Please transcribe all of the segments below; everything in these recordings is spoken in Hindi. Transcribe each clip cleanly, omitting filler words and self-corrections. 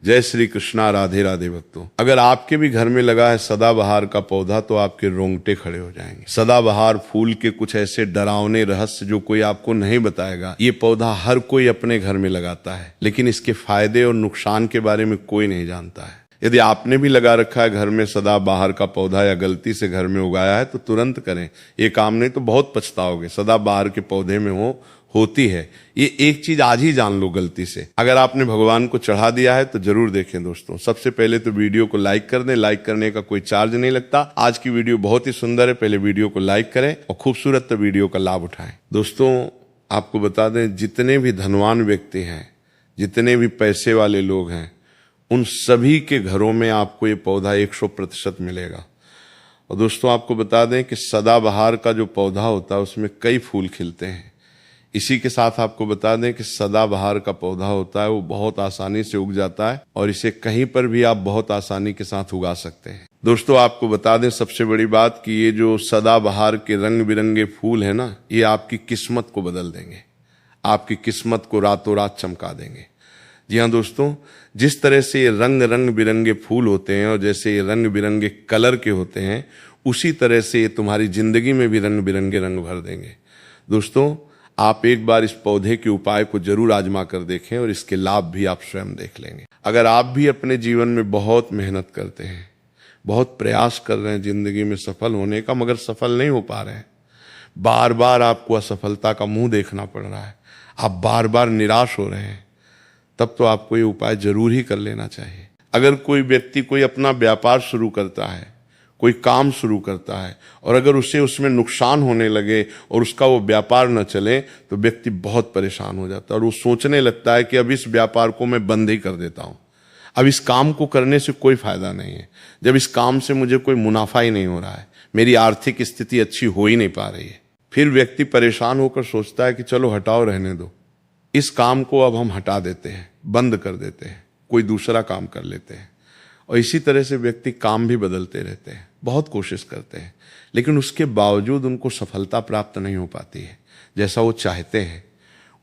जय श्री कृष्णा। राधे राधे भक्तों, अगर आपके भी घर में लगा है सदाबहार का पौधा तो आपके रोंगटे खड़े हो जाएंगे। सदाबहार फूल के कुछ ऐसे डरावने रहस्य जो कोई आपको नहीं बताएगा। ये पौधा हर कोई अपने घर में लगाता है, लेकिन इसके फायदे और नुकसान के बारे में कोई नहीं जानता है। यदि आपने भी लगा रखा है घर में सदाबहार का पौधा या गलती से घर में उगाया है तो तुरंत करें ये काम, नहीं तो बहुत पछताओगे। सदाबहार के पौधे में होती है ये एक चीज, आज ही जान लो गलती से। अगर आपने भगवान को चढ़ा दिया है तो जरूर देखें दोस्तों। सबसे पहले तो वीडियो को लाइक कर दें, लाइक करने का कोई चार्ज नहीं लगता। आज की वीडियो बहुत ही सुंदर है, पहले वीडियो को लाइक करें और खूबसूरत वीडियो का लाभ उठाएं। दोस्तों आपको बता दें, जितने भी धनवान व्यक्ति हैं, जितने भी पैसे वाले लोग हैं, उन सभी के घरों में आपको ये पौधा 100% मिलेगा। और दोस्तों आपको बता दें कि सदाबहार का जो पौधा होता है उसमें कई फूल खिलते हैं। इसी के साथ आपको बता दें कि सदाबहार का पौधा होता है वो बहुत आसानी से उग जाता है और इसे कहीं पर भी आप बहुत आसानी के साथ उगा सकते हैं। दोस्तों आपको बता दें सबसे बड़ी बात कि ये जो सदाबहार के रंग बिरंगे फूल है ना, ये आपकी किस्मत को बदल देंगे, आपकी किस्मत को रातों रात चमका देंगे। जी हाँ दोस्तों, जिस तरह से ये रंग बिरंगे फूल होते हैं और जैसे ये रंग बिरंगे कलर के होते हैं, उसी तरह से ये तुम्हारी जिंदगी में भी रंग बिरंगे रंग भर देंगे। दोस्तों आप एक बार इस पौधे के उपाय को जरूर आजमा कर देखें और इसके लाभ भी आप स्वयं देख लेंगे। अगर आप भी अपने जीवन में बहुत मेहनत करते हैं, बहुत प्रयास कर रहे हैं जिंदगी में सफल होने का, मगर सफल नहीं हो पा रहे हैं, बार बार आपको असफलता का मुंह देखना पड़ रहा है, आप बार बार निराश हो रहे हैं, तब तो आपको ये उपाय जरूर ही कर लेना चाहिए। अगर कोई व्यक्ति कोई अपना व्यापार शुरू करता है, कोई काम शुरू करता है और अगर उसे उसमें नुकसान होने लगे और उसका वो व्यापार न चले तो व्यक्ति बहुत परेशान हो जाता है और वो सोचने लगता है कि अब इस व्यापार को मैं बंद ही कर देता हूँ, अब इस काम को करने से कोई फायदा नहीं है, जब इस काम से मुझे कोई मुनाफा ही नहीं हो रहा है, मेरी आर्थिक स्थिति अच्छी हो ही नहीं पा रही है। फिर व्यक्ति परेशान होकर सोचता है कि चलो हटाओ, रहने दो, इस काम को अब हम हटा देते हैं, बंद कर देते हैं, कोई दूसरा काम कर लेते हैं। और इसी तरह से व्यक्ति काम भी बदलते रहते हैं, बहुत कोशिश करते हैं, लेकिन उसके बावजूद उनको सफलता प्राप्त नहीं हो पाती है जैसा वो चाहते हैं,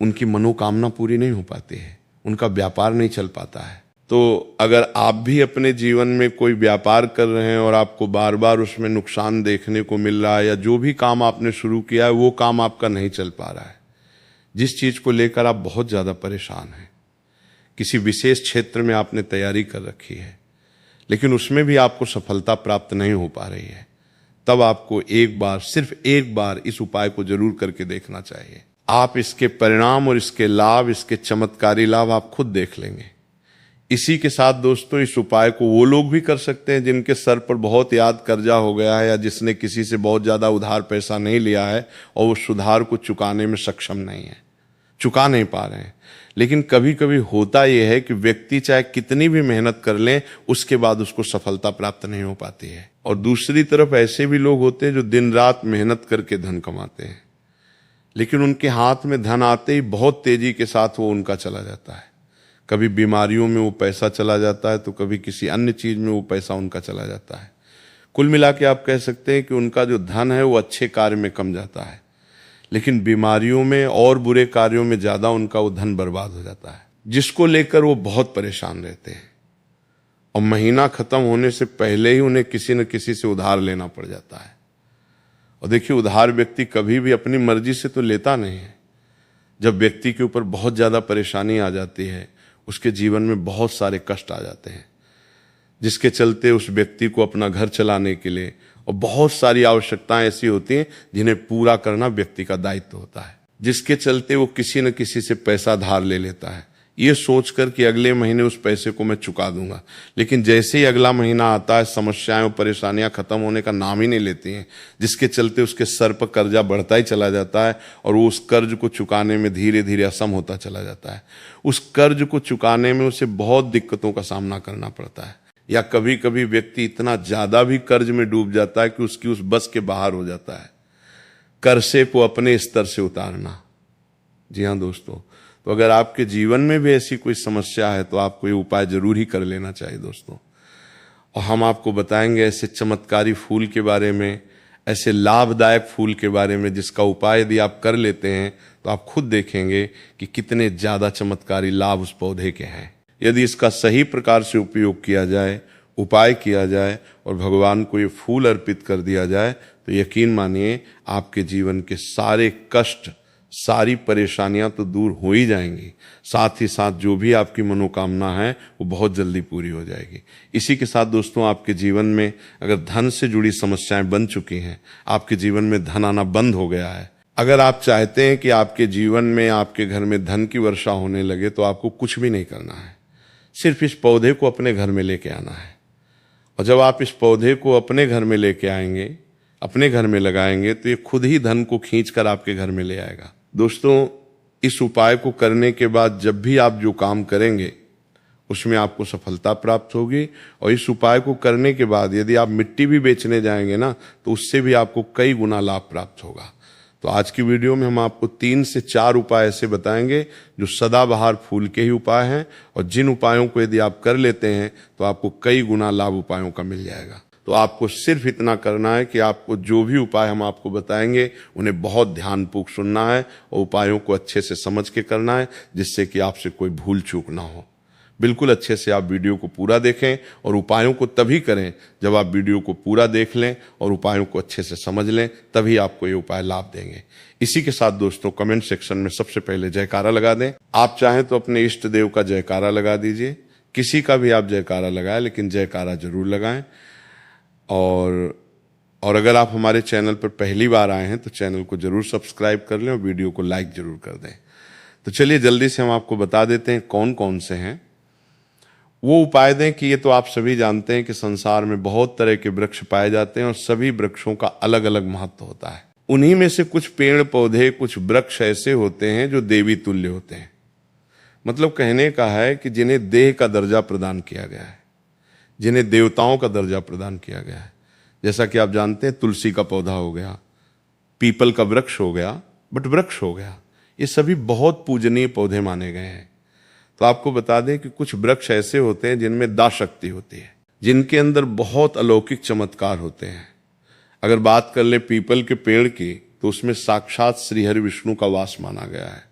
उनकी मनोकामना पूरी नहीं हो पाती है, उनका व्यापार नहीं चल पाता है। तो अगर आप भी अपने जीवन में कोई व्यापार कर रहे हैं और आपको बार बार उसमें नुकसान देखने को मिल रहा है, या जो भी काम आपने शुरू किया है वो काम आपका नहीं चल पा रहा है, जिस चीज़ को लेकर आप बहुत ज़्यादा परेशान हैं, किसी विशेष क्षेत्र में आपने तैयारी कर रखी है लेकिन उसमें भी आपको सफलता प्राप्त नहीं हो पा रही है, तब आपको एक बार, सिर्फ एक बार इस उपाय को जरूर करके देखना चाहिए। आप इसके परिणाम और इसके लाभ, इसके चमत्कारी लाभ आप खुद देख लेंगे। इसी के साथ दोस्तों इस उपाय को वो लोग भी कर सकते हैं जिनके सर पर बहुत याद कर्जा हो गया है, या जिसने किसी से बहुत ज़्यादा उधार पैसा नहीं लिया है और वो सुधार को चुकाने में सक्षम नहीं है, चुका नहीं पा रहे हैं। लेकिन कभी कभी होता यह है कि व्यक्ति चाहे कितनी भी मेहनत कर लें, उसके बाद उसको सफलता प्राप्त नहीं हो पाती है। और दूसरी तरफ ऐसे भी लोग होते हैं जो दिन रात मेहनत करके धन कमाते हैं, लेकिन उनके हाथ में धन आते ही बहुत तेजी के साथ वो उनका चला जाता है। कभी बीमारियों में वो पैसा चला जाता है तो कभी किसी अन्य चीज में वो पैसा उनका चला जाता है। कुल मिला के आप कह सकते हैं कि उनका जो धन है वो अच्छे कार्य में कम जाता है, लेकिन बीमारियों में और बुरे कार्यों में ज्यादा उनका वो धन बर्बाद हो जाता है, जिसको लेकर वो बहुत परेशान रहते हैं और महीना खत्म होने से पहले ही उन्हें किसी न किसी से उधार लेना पड़ जाता है। और देखिए, उधार व्यक्ति कभी भी अपनी मर्जी से तो लेता नहीं है। जब व्यक्ति के ऊपर बहुत ज्यादा परेशानी आ जाती है, उसके जीवन में बहुत सारे कष्ट आ जाते हैं, जिसके चलते उस व्यक्ति को अपना घर चलाने के लिए और बहुत सारी आवश्यकताएं ऐसी होती हैं जिन्हें पूरा करना व्यक्ति का दायित्व होता है, जिसके चलते वो किसी न किसी से पैसा धार ले लेता है, ये सोचकर कि अगले महीने उस पैसे को मैं चुका दूंगा। लेकिन जैसे ही अगला महीना आता है, समस्याएं और परेशानियां खत्म होने का नाम ही नहीं लेती हैं, जिसके चलते उसके सर पर कर्जा बढ़ता ही चला जाता है और वो उस कर्ज को चुकाने में धीरे धीरे असम होता चला जाता है। उस कर्ज को चुकाने में उसे बहुत दिक्कतों का सामना करना पड़ता है, या कभी कभी व्यक्ति इतना ज्यादा भी कर्ज में डूब जाता है कि उसकी उस बस के बाहर हो जाता है कर्जे को अपने स्तर से उतारना। जी हाँ दोस्तों, तो अगर आपके जीवन में भी ऐसी कोई समस्या है तो आपको ये उपाय जरूर ही कर लेना चाहिए दोस्तों। और हम आपको बताएंगे ऐसे चमत्कारी फूल के बारे में, ऐसे लाभदायक फूल के बारे में जिसका उपाय यदि आप कर लेते हैं तो आप खुद देखेंगे कि कितने ज्यादा चमत्कारी लाभ उस पौधे के हैं। यदि इसका सही प्रकार से उपयोग किया जाए, उपाय किया जाए और भगवान को ये फूल अर्पित कर दिया जाए तो यकीन मानिए आपके जीवन के सारे कष्ट, सारी परेशानियां तो दूर हो ही जाएंगी, साथ ही साथ जो भी आपकी मनोकामना है वो बहुत जल्दी पूरी हो जाएगी। इसी के साथ दोस्तों, आपके जीवन में अगर धन से जुड़ी समस्याएं बन चुकी हैं, आपके जीवन में धन आना बंद हो गया है, अगर आप चाहते हैं कि आपके जीवन में, आपके घर में धन की वर्षा होने लगे, तो आपको कुछ भी नहीं करना है, सिर्फ इस पौधे को अपने घर में लेके आना है। और जब आप इस पौधे को अपने घर में लेके आएंगे, अपने घर में लगाएंगे, तो ये खुद ही धन को खींच कर आपके घर में ले आएगा। दोस्तों, इस उपाय को करने के बाद जब भी आप जो काम करेंगे उसमें आपको सफलता प्राप्त होगी। और इस उपाय को करने के बाद यदि आप मिट्टी भी बेचने जाएंगे ना, तो उससे भी आपको कई गुना लाभ प्राप्त होगा। तो आज की वीडियो में हम आपको 3 से 4 उपाय ऐसे बताएंगे जो सदाबहार फूल के ही उपाय हैं, और जिन उपायों को यदि आप कर लेते हैं तो आपको कई गुना लाभ उपायों का मिल जाएगा। तो आपको सिर्फ इतना करना है कि आपको जो भी उपाय हम आपको बताएंगे उन्हें बहुत ध्यानपूर्वक सुनना है और उपायों को अच्छे से समझ के करना है, जिससे कि आपसे कोई भूल चूक ना हो। बिल्कुल अच्छे से आप वीडियो को पूरा देखें और उपायों को तभी करें जब आप वीडियो को पूरा देख लें और उपायों को अच्छे से समझ लें, तभी आपको ये उपाय लाभ देंगे। इसी के साथ दोस्तों, कमेंट सेक्शन में सबसे पहले जयकारा लगा दें। आप चाहें तो अपने इष्ट देव का जयकारा लगा दीजिए, किसी का भी आप जयकारा लगाएं, लेकिन जयकारा जरूर लगाएं। और अगर आप हमारे चैनल पर पहली बार आए हैं तो चैनल को जरूर सब्सक्राइब कर लें और वीडियो को लाइक जरूर कर दें। तो चलिए जल्दी से हम आपको बता देते हैं कौन कौन से हैं वो उपाय दें। कि ये तो आप सभी जानते हैं कि संसार में बहुत तरह के वृक्ष पाए जाते हैं और सभी वृक्षों का अलग अलग महत्व होता है। उन्हीं में से कुछ पेड़ पौधे, कुछ वृक्ष ऐसे होते हैं जो देवी तुल्य होते हैं। मतलब कहने का है कि जिन्हें देह का दर्जा प्रदान किया गया है, जिन्हें देवताओं का दर्जा प्रदान किया गया है। जैसा कि आप जानते हैं, तुलसी का पौधा हो गया, पीपल का वृक्ष हो गया, बट वृक्ष हो गया, ये सभी बहुत पूजनीय पौधे माने गए हैं। तो आपको बता दें कि कुछ वृक्ष ऐसे होते हैं जिनमें दा शक्ति होती है, जिनके अंदर बहुत अलौकिक चमत्कार होते हैं। अगर बात कर ले पीपल के पेड़ की, तो उसमें साक्षात श्री हरि विष्णु का वास माना गया है,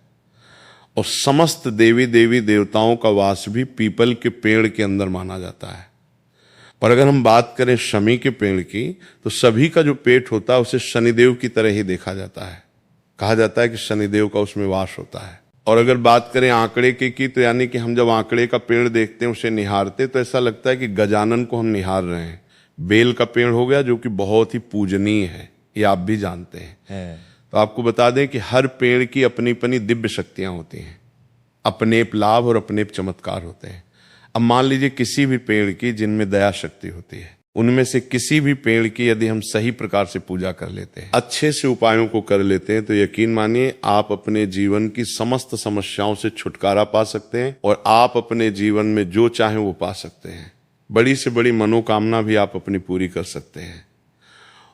और समस्त देवी देवताओं का वास भी पीपल के पेड़ के अंदर माना जाता है। पर अगर हम बात करें शमी के पेड़ की, तो सभी का जो पेट होता है उसे शनिदेव की तरह ही देखा जाता है। कहा जाता है कि शनिदेव का उसमें वास होता है। और अगर बात करें आंकड़े की, तो यानी कि हम जब आंकड़े का पेड़ देखते हैं, उसे निहारते, तो ऐसा लगता है कि गजानन को हम निहार रहे हैं। बेल का पेड़ हो गया जो कि बहुत ही पूजनीय है, ये आप भी जानते हैं। तो आपको बता दें कि हर पेड़ की अपनी अपनी दिव्य शक्तियां होती हैं, अपने लाभ और अपने चमत्कार होते हैं। अब मान लीजिए किसी भी पेड़ की जिनमें दया शक्ति होती है, उनमें से किसी भी पेड़ की यदि हम सही प्रकार से पूजा कर लेते हैं, अच्छे से उपायों को कर लेते हैं, तो यकीन मानिए आप अपने जीवन की समस्त समस्याओं से छुटकारा पा सकते हैं और आप अपने जीवन में जो चाहें वो पा सकते हैं। बड़ी से बड़ी मनोकामना भी आप अपनी पूरी कर सकते हैं।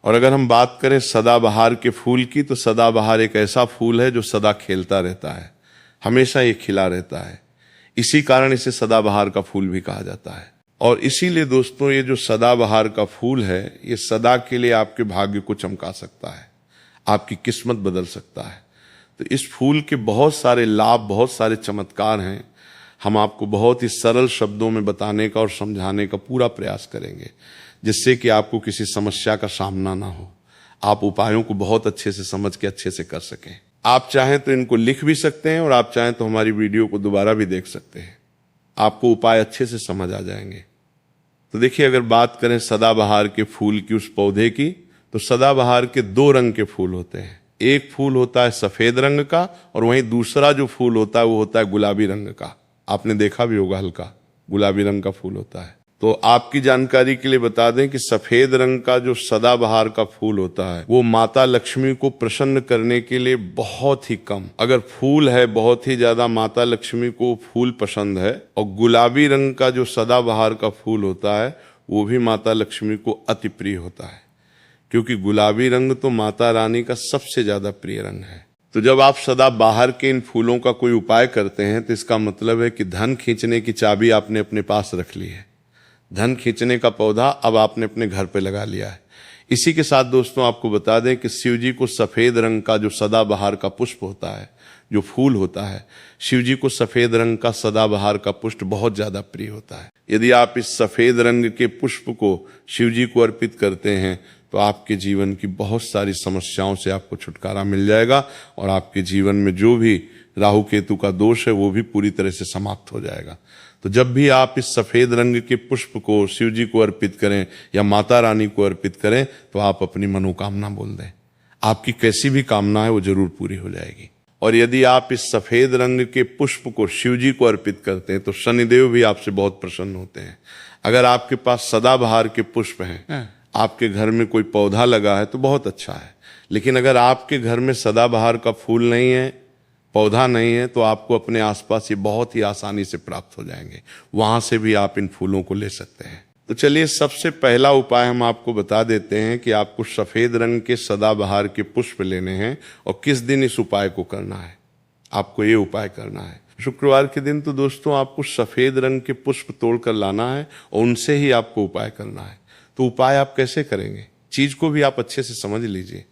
और अगर हम बात करें सदाबहार के फूल की, तो सदाबहार एक ऐसा फूल है जो सदा खेलता रहता है, हमेशा ये खिला रहता है। इसी कारण इसे सदाबहार का फूल भी कहा जाता है। और इसीलिए दोस्तों, ये जो सदाबहार का फूल है, ये सदा के लिए आपके भाग्य को चमका सकता है, आपकी किस्मत बदल सकता है। तो इस फूल के बहुत सारे लाभ, बहुत सारे चमत्कार हैं। हम आपको बहुत ही सरल शब्दों में बताने का और समझाने का पूरा प्रयास करेंगे, जिससे कि आपको किसी समस्या का सामना ना हो, आप उपायों को बहुत अच्छे से समझ के अच्छे से कर सकें। आप चाहें तो इनको लिख भी सकते हैं और आप चाहें तो हमारी वीडियो को दोबारा भी देख सकते हैं, आपको उपाय अच्छे से समझ आ जाएंगे। तो देखिए, अगर बात करें सदाबहार के फूल की, उस पौधे की, तो सदाबहार के 2 रंग के फूल होते हैं। एक फूल होता है सफेद रंग का, और वहीं दूसरा जो फूल होता है वो होता है गुलाबी रंग का। आपने देखा भी होगा, हल्का गुलाबी रंग का फूल होता है। तो आपकी जानकारी के लिए बता दें कि सफेद रंग का जो सदाबहार का फूल होता है, वो माता लक्ष्मी को प्रसन्न करने के लिए बहुत ही कम, अगर फूल है बहुत ही ज्यादा, माता लक्ष्मी को फूल पसंद है। और गुलाबी रंग का जो सदाबहार का फूल होता है, वो भी माता लक्ष्मी को अति प्रिय होता है, क्योंकि गुलाबी रंग तो माता रानी का सबसे ज्यादा प्रिय रंग है। तो जब आप सदाबहार के इन फूलों का कोई उपाय करते हैं, तो इसका मतलब है कि धन खींचने की चाबी आपने अपने पास रख ली है, धन खींचने का पौधा अब आपने अपने घर पे लगा लिया है। इसी के साथ दोस्तों, आपको बता दें कि शिव जी को सफेद रंग का जो सदाबहार का पुष्प होता है, जो फूल होता है, शिव जी को सफेद रंग का सदाबहार का पुष्प बहुत ज्यादा प्रिय होता है। यदि आप इस सफेद रंग के पुष्प को शिव जी को अर्पित करते हैं तो आपके जीवन की बहुत सारी समस्याओं से आपको छुटकारा मिल जाएगा और आपके जीवन में जो भी राहु केतु का दोष है वो भी पूरी तरह से समाप्त हो जाएगा। तो जब भी आप इस सफेद रंग के पुष्प को शिव जी को अर्पित करें या माता रानी को अर्पित करें तो आप अपनी मनोकामना बोल दें, आपकी कैसी भी कामना है वो जरूर पूरी हो जाएगी। और यदि आप इस सफेद रंग के पुष्प को शिव जी को अर्पित करते हैं तो शनिदेव भी आपसे बहुत प्रसन्न होते हैं। अगर आपके पास सदाबहार के पुष्प हैं, आपके घर में कोई पौधा लगा है तो बहुत अच्छा है, लेकिन अगर आपके घर में सदाबहार का फूल नहीं है, पौधा नहीं है, तो आपको अपने आसपास ये बहुत ही आसानी से प्राप्त हो जाएंगे, वहां से भी आप इन फूलों को ले सकते हैं। तो चलिए सबसे पहला उपाय हम आपको बता देते हैं कि आपको सफेद रंग के सदाबहार के पुष्प लेने हैं और किस दिन इस उपाय को करना है। आपको ये उपाय करना है शुक्रवार के दिन। तो दोस्तों आपको सफेद रंग के पुष्प तोड़कर लाना है और उनसे ही आपको उपाय करना है। तो उपाय आप कैसे करेंगे, चीज को भी आप अच्छे से समझ लीजिए।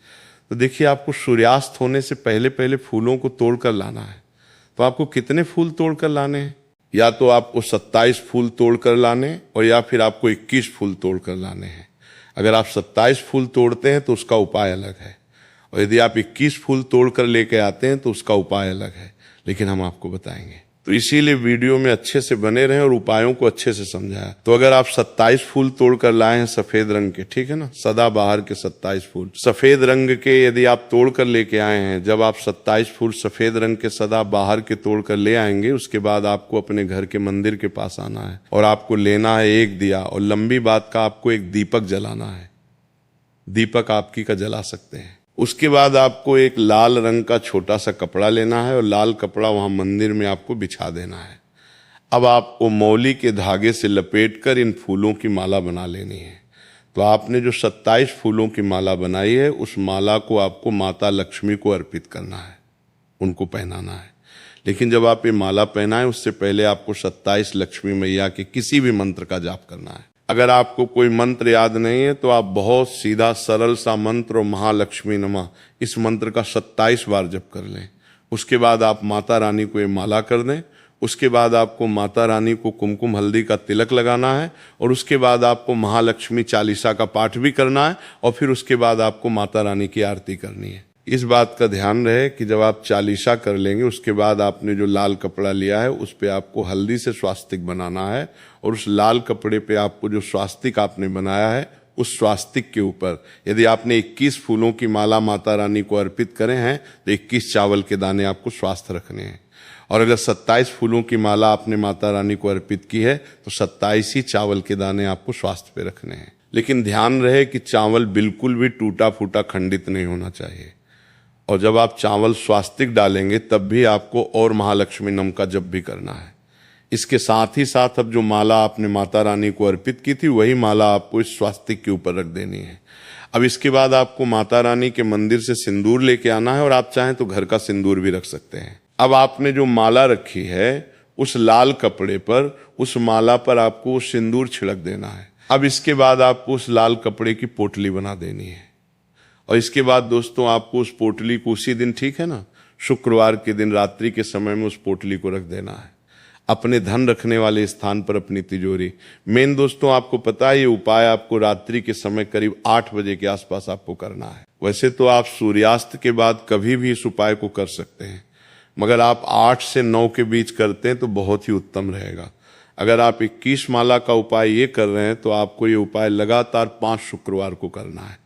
तो देखिए, आपको सूर्यास्त होने से पहले पहले फूलों को तोड़कर लाना है। तो आपको कितने फूल तोड़कर लाने हैं? या तो आपको 27 फूल तोड़कर लाने और या फिर आपको 21 फूल तोड़कर लाने हैं। अगर आप 27 फूल तोड़ते हैं तो उसका उपाय अलग है, और यदि आप 21 फूल तोड़कर लेके आते हैं तो उसका उपाय अलग है, लेकिन हम आपको बताएंगे। तो इसीलिए वीडियो में अच्छे से बने रहें और उपायों को अच्छे से समझाया। तो अगर आप 27 फूल तोड़कर लाए हैं सफेद रंग के, ठीक है ना, सदाबहार के 27 फूल सफेद रंग के यदि आप तोड़कर लेके आए हैं, जब आप 27 फूल सफेद रंग के सदाबहार के तोड़कर ले आएंगे, उसके बाद आपको अपने घर के मंदिर के पास आना है और आपको लेना है एक दिया, और लंबी बात का आपको एक दीपक जलाना है। दीपक आपकी का जला सकते हैं। उसके बाद आपको एक लाल रंग का छोटा सा कपड़ा लेना है और लाल कपड़ा वहां मंदिर में आपको बिछा देना है। अब आपको मौली के धागे से लपेटकर इन फूलों की माला बना लेनी है। तो आपने जो 27 फूलों की माला बनाई है, उस माला को आपको माता लक्ष्मी को अर्पित करना है, उनको पहनाना है। लेकिन जब आप ये माला पहनाएं उससे पहले आपको 27 लक्ष्मी मैया के किसी भी मंत्र का जाप करना है। अगर आपको कोई मंत्र याद नहीं है तो आप बहुत सीधा सरल सा मंत्र और महालक्ष्मी नमः इस मंत्र का 27 बार जप कर लें। उसके बाद आप माता रानी को ये माला कर दें। उसके बाद आपको माता रानी को कुमकुम हल्दी का तिलक लगाना है और उसके बाद आपको महालक्ष्मी चालीसा का पाठ भी करना है और फिर उसके बाद आपको माता रानी की आरती करनी है। इस बात का ध्यान रहे कि जब आप चालीसा कर लेंगे उसके बाद आपने जो लाल कपड़ा लिया है उस पे आपको हल्दी से स्वास्तिक बनाना है और उस लाल कपड़े पे आपको जो स्वास्तिक आपने बनाया है उस स्वास्तिक के ऊपर यदि आपने 21 फूलों की माला माता रानी को अर्पित करे हैं तो 21 चावल के दाने आपको स्वास्थ्य रखने हैं। और अगर 27 फूलों की माला आपने माता रानी को अर्पित की है तो 27 ही चावल के दाने आपको स्वास्थ्य पे रखने हैं। लेकिन ध्यान रहे कि चावल बिल्कुल भी टूटा फूटा खंडित नहीं होना चाहिए। और जब आप चावल स्वास्तिक डालेंगे तब भी आपको और महालक्ष्मी नम का जप भी करना है। इसके साथ ही साथ अब जो माला आपने माता रानी को अर्पित की थी वही माला आपको इस स्वास्तिक के ऊपर रख देनी है। अब इसके बाद आपको माता रानी के मंदिर से सिंदूर लेके आना है और आप चाहें तो घर का सिंदूर भी रख सकते हैं। अब आपने जो माला रखी है उस लाल कपड़े पर उस माला पर आपको सिंदूर छिड़क देना है। अब इसके बाद आपको उस लाल कपड़े की पोटली बना देनी है और इसके बाद दोस्तों आपको उस पोटली को उसी दिन, ठीक है ना, शुक्रवार के दिन रात्रि के समय में उस पोटली को रख देना है अपने धन रखने वाले स्थान पर, अपनी तिजोरी। मेन दोस्तों आपको पता है ये उपाय आपको रात्रि के समय करीब 8 बजे के आसपास आपको करना है। वैसे तो आप सूर्यास्त के बाद कभी भी इस उपाय को कर सकते हैं, मगर आप 8 से 9 के बीच करते हैं तो बहुत ही उत्तम रहेगा। अगर आप 21 माला का उपाय ये कर रहे हैं तो आपको ये उपाय लगातार 5 शुक्रवार को करना है।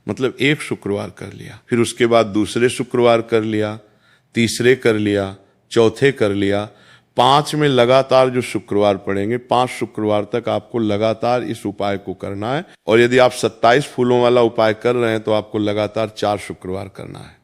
मतलब एक शुक्रवार कर लिया, फिर उसके बाद दूसरे शुक्रवार कर लिया, तीसरे कर लिया, चौथे कर लिया, 5 में लगातार जो शुक्रवार पड़ेंगे 5 शुक्रवार तक आपको लगातार इस उपाय को करना है। और यदि आप 27 फूलों वाला उपाय कर रहे हैं तो आपको लगातार 4 शुक्रवार करना है।